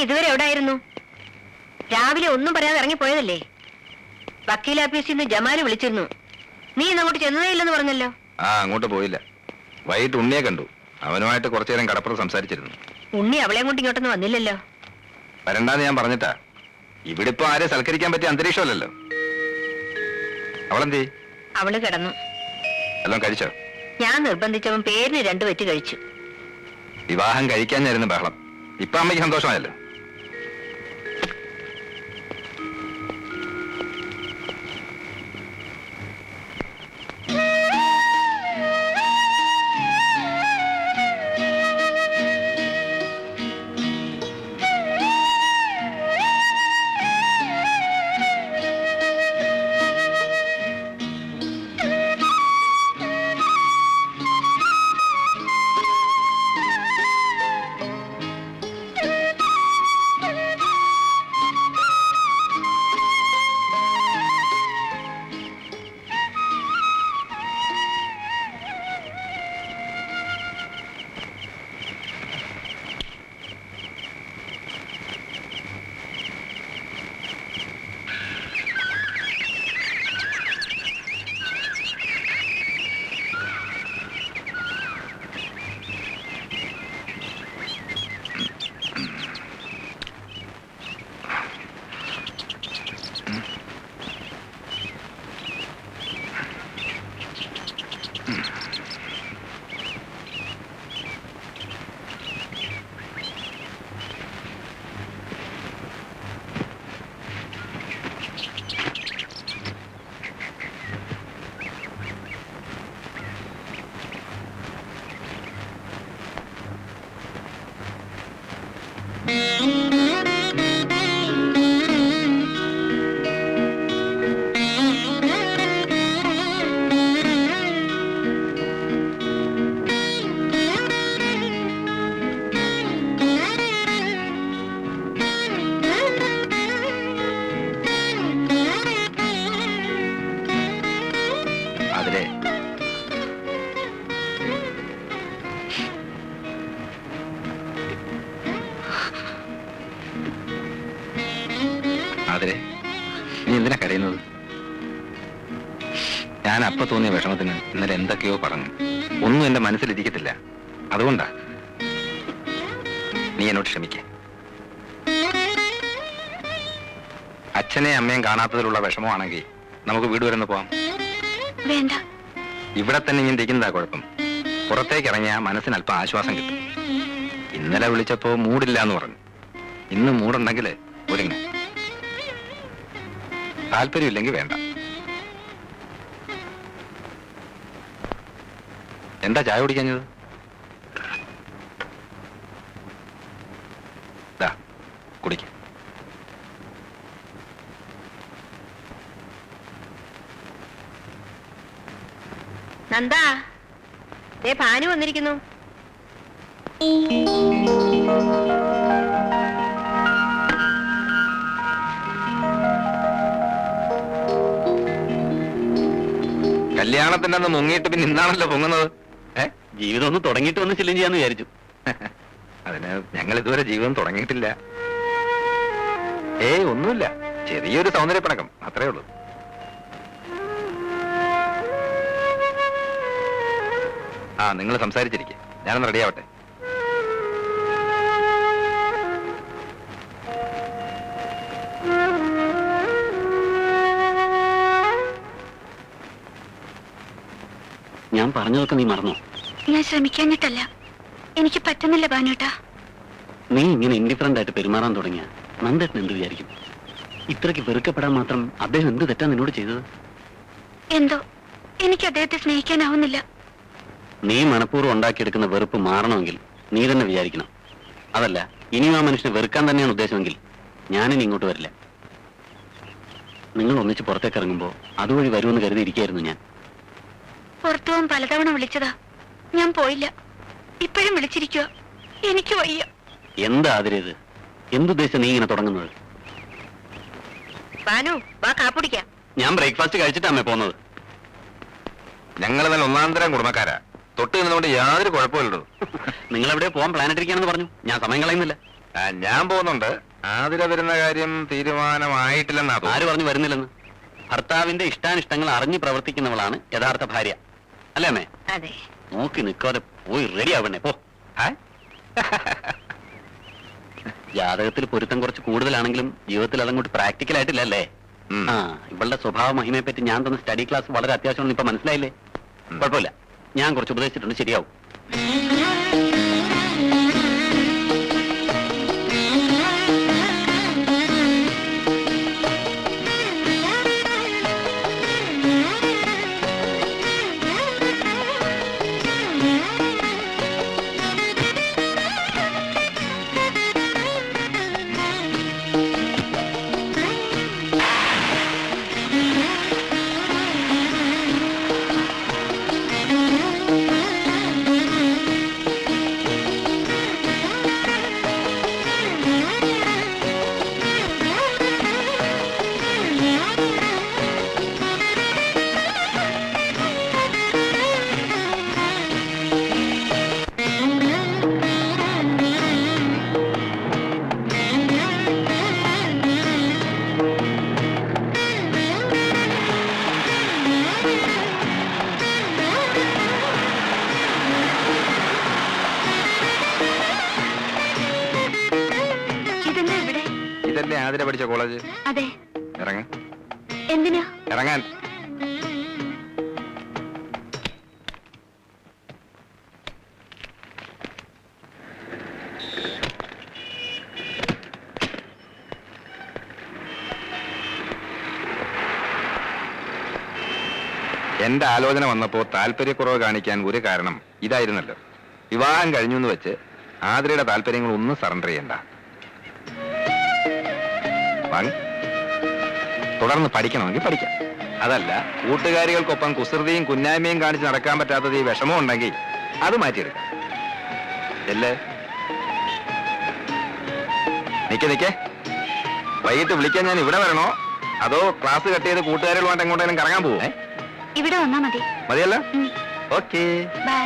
ഇതുവരെ എവിടായിരുന്നു? രാവിലെ ഒന്നും പറയാതെ ഇറങ്ങിപ്പോയതല്ലേ? വക്കീൽ ഓഫീസിൽ നിന്ന് ജമാല് വിളിച്ചിരുന്നു. നീ ഇന്ന് അങ്ങോട്ട് ചെന്നതേ ഇല്ലെന്ന് പറഞ്ഞല്ലോ. അങ്ങോട്ട് പോയില്ല. വൈകിട്ട് ഉണ്ണിയെ കണ്ടു. അവനുമായിട്ട് കുറച്ചു നേരം കടപ്പുറം സംസാരിച്ചിരുന്നു. ഉണ്ണി അവളെ കൊണ്ട് ഇങ്ങോട്ടൊന്നും വന്നില്ലല്ലോ. വരണ്ടാന്ന് ഞാൻ പറഞ്ഞിട്ടാ. ഇവിടെ ഇപ്പൊ ആരെ സൽക്കരിക്കാൻ പറ്റിയ അന്തരീക്ഷമല്ലല്ലോ. അവളെന്തേ? അവള് കിടന്നു. എല്ലാം കഴിച്ചോ? ഞാൻ നിർബന്ധിച്ചവൻ പേരിന് 2 വെറ്റ് കഴിച്ചു. വിവാഹം കഴിക്കാനായിരുന്നു ബഹളം. ഇപ്പൊ അമ്മയ്ക്ക് സന്തോഷമായല്ലോ. അതിരെ, നീ എന്തിനാ കരയുന്നത്? ഞാൻ അപ്പൊ തോന്നിയ വിഷമത്തിന് ഇന്നലെ എന്തൊക്കെയോ പറഞ്ഞു. ഒന്നും എന്റെ മനസ്സിലിരിക്കത്തില്ല. അതുകൊണ്ടാ. നീ എന്നോട് ക്ഷമിക്കേ. അച്ഛനെ അമ്മയും കാണാത്തതിലുള്ള വിഷമമാണെങ്കിൽ നമുക്ക് വീട് വരെ പോവാം. വേണ്ട, ഇവിടെ തന്നെ ഇങ്ങനെ ഇരിക്കുന്നതാ കുഴപ്പം. പുറത്തേക്ക് ഇറങ്ങിയാൽ മനസ്സിന് അല്പം ആശ്വാസം കിട്ടും. ഇന്നലെ വിളിച്ചപ്പോ മൂടില്ല എന്ന് പറഞ്ഞു. ഇന്ന് മൂടുണ്ടെങ്കിൽ ഒരുങ്ങ. താല്പര്യമില്ലെങ്കിൽ വേണ്ട. എന്താ ചായ കുടിക്കാഞ്ഞത്? കുടിക്ക. നന്ദാ, ദേ ഭാനു വന്നിരിക്കുന്നു. കല്യാണത്തിന്റെ അന്ന് മുങ്ങിയിട്ട് പിന്നെ ഇന്നാണല്ലോ പൊങ്ങുന്നത്. ജീവിതം ഒന്ന് തുടങ്ങിയിട്ട് വന്ന് ചെല്ലും ചെയ്യാന്ന് വിചാരിച്ചു. അതിന് ഞങ്ങൾ ഇതുവരെ ജീവിതം തുടങ്ങിയിട്ടില്ല. ഒന്നുമില്ല, ചെറിയൊരു സൗന്ദര്യപ്പിണക്കം, അത്രേ ഉള്ളൂ. നിങ്ങൾ സംസാരിച്ചിരിക്കെ, ഞാനൊന്ന് റെഡിയാവട്ടെ. ഞാൻ പറഞ്ഞതൊക്കെ നീ മറന്നോ? ഞാൻ ശ്രമിക്കാഞ്ഞിട്ടല്ല, എനിക്ക് പറ്റുന്നില്ല ഭാനുട്ടാ. നീ ഇങ്ങനെ ഇൻഡിഫറന്റ് ആയിട്ട് പെരുമാറാൻ തുടങ്ങിയ നന്ദേട്ടൻ എന്ത് വിചാരിക്കും? ഇത്രയ്ക്ക് വെറുക്കപ്പെടാൻ മാത്രം അദ്ദേഹം എന്ത് തെറ്റാ നിന്നോട് ചെയ്തത്? എന്തോ എനിക്ക് അദ്ദേഹത്തെ സ്നേഹിക്കാനാവുന്നില്ല. നീ മനഃപൂർവ്വം ഉണ്ടാക്കിയെടുക്കുന്ന വെറുപ്പ് മാറണമെങ്കിൽ നീ തന്നെ വിചാരിക്കണം. അതല്ല, ഇനിയും ആ മനുഷ്യനെ വെറുക്കാൻ തന്നെയാണ് ഉദ്ദേശമെങ്കിൽ ഞാനിനി ഇങ്ങോട്ട് വരില്ല. നിങ്ങൾ ഒന്നിച്ച് പുറത്തേക്ക് ഇറങ്ങുമ്പോൾ അതുവഴി വരുമെന്ന് കരുതിയിരിക്കായിരുന്നു ഞാൻ. പുറത്തു പോകാൻ പലതവണ വിളിച്ചതാ, ഞാൻ പോയില്ല. ഇപ്പോഴും വിളിച്ചിരിക്കുക, എനിക്ക് വയ്യ. എന്താ അതിരേത്? എന്തുദ്ദേശം നീ ഇങ്ങനെ തുടങ്ങുന്നത്? ഭാനു, വാ കാപ്പിടിക്കാം. ഞാൻ ബ്രേക്ക്ഫാസ്റ്റ് കഴിച്ചിട്ടാ അമ്മ പോകുന്നത്. ഞങ്ങൾ നല്ല ഒന്നാന്തരം കുടുംബക്കാരാ. തൊട്ട് നിന്നുകൊണ്ട് യാതൊരു കുഴപ്പമില്ലല്ലോ. നിങ്ങൾ എവിടെ പോകാൻ പ്ലാൻ ഇട്ടിരിക്കുകയാണെന്ന് പറഞ്ഞു. ഞാൻ സമയം കളയുന്നില്ല. ഞാൻ പോകുന്നുണ്ട്. ആതിര വരുന്ന കാര്യം തീരുമാനമായിട്ടില്ലെന്നാ ആര് തോന്നുന്നു. പറഞ്ഞു വരുന്നില്ലെന്ന്? ഭർത്താവിന്റെ ഇഷ്ടാനിഷ്ടങ്ങൾ അറിഞ്ഞു പ്രവർത്തിക്കുന്നവളാണ് യഥാർത്ഥ ഭാര്യ, അല്ലേ അമ്മേ? അതെ. നോക്കി നിൽക്കാതെ പോയി റെഡി ആവണേ പോ. ഏ? ജാതകത്തിൽ പൊരുത്തം കുറച്ച് കൂടുതലാണെങ്കിലും ജീവിതത്തിൽ അതങ്ങോട്ട് പ്രാക്ടിക്കൽ ആയിട്ടില്ലല്ലേ? ഉം. ആ, ഇവളുടെ സ്വഭാവ മഹിമയെ പറ്റി ഞാൻ തന്ന സ്റ്റഡി ക്ലാസ് വളരെ അത്യാവശ്യമാണെന്ന് ഇപ്പൊ മനസ്സിലായില്ലേ? കുഴപ്പമില്ല, ഞാൻ കുറച്ച് ഉപദേശിച്ചിട്ടുണ്ട്, ശരിയാവും. ഇതെന്താ ഇവിടെ? ഇതല്ലേ ആതിര പഠിച്ച കോളേജ്? അതെ. ഇറങ്ങ. എന്തിനാ? ഇറങ്ങാൻ. എന്റെ ആലോചന വന്നപ്പോ താല്പര്യക്കുറവ് കാണിക്കാൻ ഒരു കാരണം ഇതായിരുന്നല്ലോ. വിവാഹം കഴിഞ്ഞു എന്ന് വെച്ച് ആതിരയുടെ താല്പര്യങ്ങൾ ഒന്നും സറണ്ടർ ചെയ്യണ്ട. വാങ്ങ്. തുടർന്ന് പഠിക്കണമെങ്കിൽ പഠിക്കാം. അതല്ല, കൂട്ടുകാരികൾക്കൊപ്പം കുസൃതിയും കുന്നായ്മയും കാണിച്ച് നടക്കാൻ പറ്റാത്തത് ഈ വിഷമം ഉണ്ടെങ്കിൽ അത് മാറ്റിയെടുക്കാം. അല്ലേ? നിക്കേ. വൈകിട്ട് വിളിക്കാൻ ഞാൻ ഇവിടെ വരണോ അതോ ക്ലാസ് കട്ട് ചെയ്ത് കൂട്ടുകാരികളുമായിട്ട് എങ്ങോട്ടെങ്കിലും കറങ്ങാൻ പോവേ? ഇവിടെ വന്നാ മതി. മതിയല്ല? ഓക്കേ. ബൈ.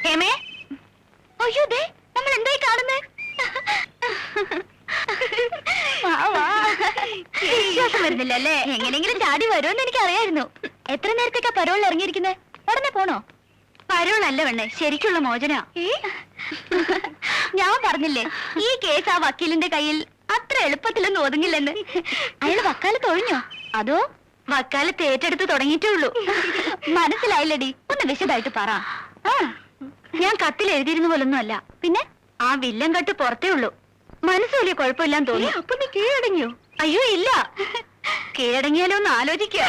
ഹേമേ, അയ്യോ ദേ നമ്മൾ എന്തായി കാണുന്നേ? വിശ്വാസം വരുന്നില്ല അല്ലേ? എങ്ങനെയെങ്കിലും ചാടി വരുമെന്ന് എനിക്ക് അറിയായിരുന്നു. എത്ര നേരത്തേക്കാ പരോളിൽ ഇറങ്ങിയിരിക്കുന്നത്? ഉടനെ പോണോ? പരോളല്ല വേണേ, ശരിക്കുള്ള മോചന. ഞാൻ പറഞ്ഞില്ലേ ഈ കേസ് ആ വക്കീലിന്റെ കയ്യിൽ അത്ര എളുപ്പത്തിലൊന്നും ഒതുങ്ങില്ലെന്ന്. അയാൾ വക്കാലത്ത് ഒഴിഞ്ഞോ അതോ വക്കാലത്ത് ഏറ്റെടുത്ത് തുടങ്ങിയിട്ടേ ഉള്ളൂ? മനസ്സിലായില്ലടി, ഒന്ന് വിശദമായിട്ട് പറ. ഞാൻ കത്തിൽ എഴുതിയിരുന്ന പോലൊന്നും അല്ല. പിന്നെ ആ വില്ലൻ കട്ട് പുറത്തേ ഉള്ളൂ. മനസ്സ് വലിയ കുഴപ്പമില്ലാന്ന് തോന്നി. അപ്പൊ നീ കീഴടങ്ങിയോ? അയ്യോ ഇല്ല, കീഴടങ്ങിയാലോ ഒന്ന് ആലോചിക്കുക.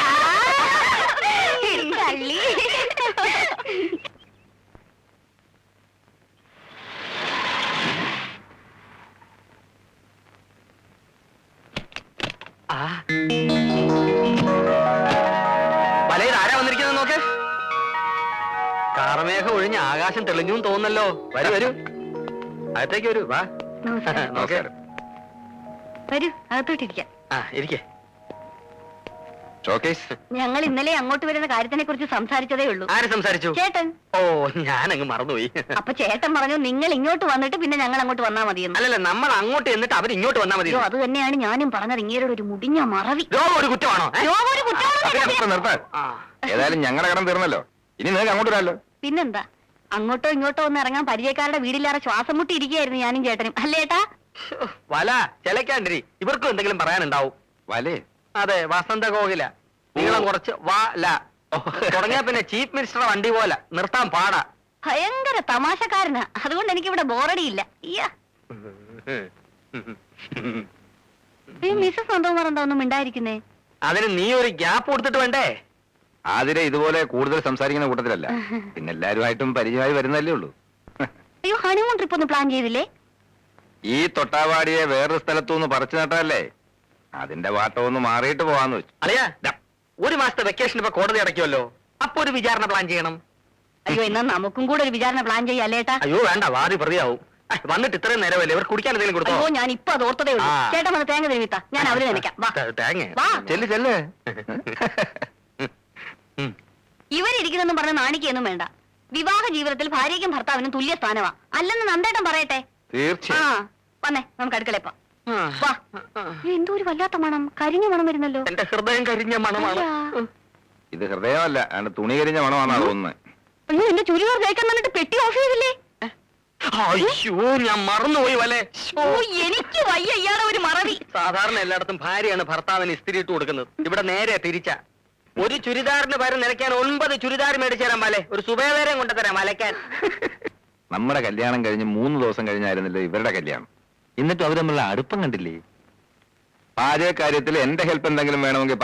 വലയിൽ ആരാ വന്നിരിക്കുന്നത് നോക്ക്. കാർമേഘം ഒഴിഞ്ഞ് ആകാശം തെളിഞ്ഞു തോന്നല്ലോ. വരൂ അകത്തേക്ക് വരൂ. വാ. നമസ്കാരം. വരൂ അകത്തോട്ടിരിക്കാം. ഇരിക്കേ. ഷോക്കേസ്. ഞങ്ങൾ ഇന്നലെ അങ്ങോട്ട് വരുന്ന കാര്യത്തിനെ കുറിച്ച് സംസാരിച്ചതേ ഉള്ളൂ. ആര് സംസാരിച്ചു? ചേട്ടൻ. ഓ, ഞാനങ്ങ് മറന്നുപോയി. അപ്പൊ ചേട്ടൻ പറഞ്ഞു നിങ്ങൾ ഇങ്ങോട്ട് വന്നിട്ട് പിന്നെ ഞങ്ങൾ അങ്ങോട്ട് വന്നാ മതിയെന്ന്. അല്ലല്ല, നമ്മൾ അങ്ങോട്ട് എന്നിട്ട് അവർ ഇങ്ങോട്ട് വന്നാൽ മതി. അയ്യോ, അത് തന്നെയാണ് ഞാനും പറഞ്ഞത്. ഇങ്ങേരുടെ ഒരു മുടിഞ്ഞ മറവി. രോഗം ഒരു കുറ്റമാണോ? രോഗം ഒരു കുറ്റമാണോ? നിർത്താൻ. ഏതായാലും ഞങ്ങളുടെ കടം തീർന്നല്ലോ. ഇനി നിങ്ങൾക്ക് അങ്ങോട്ട് വരാമല്ലോ. പിന്നെന്താ, അങ്ങോട്ടോ ഇങ്ങോട്ടോ ഒന്ന് ഇറങ്ങാൻ പരിചയക്കാരുടെ വീടില്ലാതെ ശ്വാസം മുട്ടി ഇരിക്കുകയായിരുന്നു ഞാനും ചേട്ടനും. അല്ലേ ഏട്ടാ? വല ചിലക്കാണ്ടിരി, ഇവർക്കും എന്തെങ്കിലും പറയാനുണ്ടാവും. വലേ? അതെ, വസന്ത കോകില. നീളം കുറച്ച് വാല തുടങ്ങിയ പിന്നെ ചീഫ് മിനിസ്റ്റർ വണ്ടി പോലെ നിർത്താൻ പാടാ. ഭയങ്കര തമാശക്കാരനാ. അതുകൊണ്ട് എനിക്കിവിടെ ബോറടിയില്ല. മിസ്സസ് നന്ദകുമാർ എന്താ ഒന്നും മിണ്ടായിരിക്കുന്നേ? അതിന് നീ ഒരു ഗ്യാപ്പ് കൊടുത്തിട്ട് വേണ്ടേ? ആതിര ഇതുപോലെ കൂടുതൽ സംസാരിക്കുന്ന കൂട്ടത്തിലല്ല. പിന്നെ എല്ലാരുമായിട്ടും പരിചയമായി വരുന്നല്ലേ ഉള്ളൂ. അയ്യോ, ഹണിമൂൺ ട്രിപ്പ് ഒന്ന് പ്ലാൻ ചെയ്തില്ലേ? ഈ തൊട്ടാവാടിയെ വേറൊരു സ്ഥലത്തുനിന്ന് പറിച്ചു നട്ടല്ലേ, അതിന്റെ വാട്ടം ഒന്ന് മാറിയിട്ട് പോവാന്ന് വെച്ചു. അറിയാ, ഒരു മാസത്തെ വെക്കേഷൻ ഇപ്പൊ കോടതി അടയ്ക്കുമല്ലോ, അപ്പൊ ഒരു വിചാരണ പ്ലാൻ ചെയ്യണം. അയ്യോ, എന്നാ നമുക്കും കൂടെ ഒരു വിചാരണ പ്ലാൻ ചെയ്യാല്ലേ ഏട്ടാ? അയ്യോ വേണ്ട, വാദി പ്രതിയാവും. വന്നിട്ട് ഇത്രയും നേരമല്ലേ, ഇവർ കുടിക്കാൻ എന്തെങ്കിലും കൊടുത്തോ? അയ്യോ, ഞാൻ ഇപ്പൊ അത് ഓർത്തതേ ഉള്ളൂ. ചേട്ടൻ വന്ന് തേങ്ങ തിരുവിത്ത, ഞാൻ അവര് നനയ്ക്കാം. വാ തേങ്ങ. വാ. ചെല്ല്. ഇവരിരിക്കുന്നെന്നും പറഞ്ഞ് നാണിക്കൊന്നും വേണ്ട. വിവാഹ ജീവിതത്തിൽ ഭാര്യയ്ക്കും ഭർത്താവിനും തുല്യ സ്ഥാനമാ. അല്ലെന്ന് നന്ദേട്ടൻ പറയട്ടെ. ആ തീർച്ചയായും. വന്നേ, നമുക്ക് അടുക്കളയപ്പോ വാ. എന്തോ ഒരു വല്ലാത്ത മണം, കരിഞ്ഞ മണം വരുന്നല്ലോ. എന്റെ ഹൃദയം കരിഞ്ഞ മണമാണ്. അയ്യാ. ഇത് ഹൃദയമല്ല, ആണ് തുണി കരിഞ്ഞ മണമാണെന്നാ തോന്നുന്നത്. അയ്യോ, എന്റെ ചുരിദാർ തേക്കാൻ വന്നിട്ട് പെട്ടി ഓഫ് ചെയ്തില്ലേ? അയ്യോ, ഞാൻ മറന്നുപോയി വല്ലേ. ഓ, എനിക്ക് വയ്യ ഇയാളെ ഒരു മറവി. സാധാരണ എല്ലായിടത്തും ഭാര്യയാണ് ഭർത്താവിന് ഇസ്തിരി ഇട്ട് കൊടുക്കുന്നത്. ഇവിടെ നേരെ തിരിച്ച. ഒരു ചുരിദാറിന് പകരം നിലയ്ക്കാൻ 9 ചുരിദാർ മേടിച്ചു തരാം വല്ലേ. ഒരു സുബേദാരം കൊണ്ടുതരാം അലക്കാൻ. നമ്മുടെ കല്യാണം കഴിഞ്ഞ് 3 ദിവസം കഴിഞ്ഞായിരുന്നില്ല ഇവരുടെ കല്യാണം. എന്നിട്ടും അവർ തമ്മിലുള്ള അടുപ്പം കണ്ടില്ലേ? പാചക കാര്യത്തിൽ എന്റെ ഹെൽപ്പ് എന്തെങ്കിലും വേണമെങ്കിൽ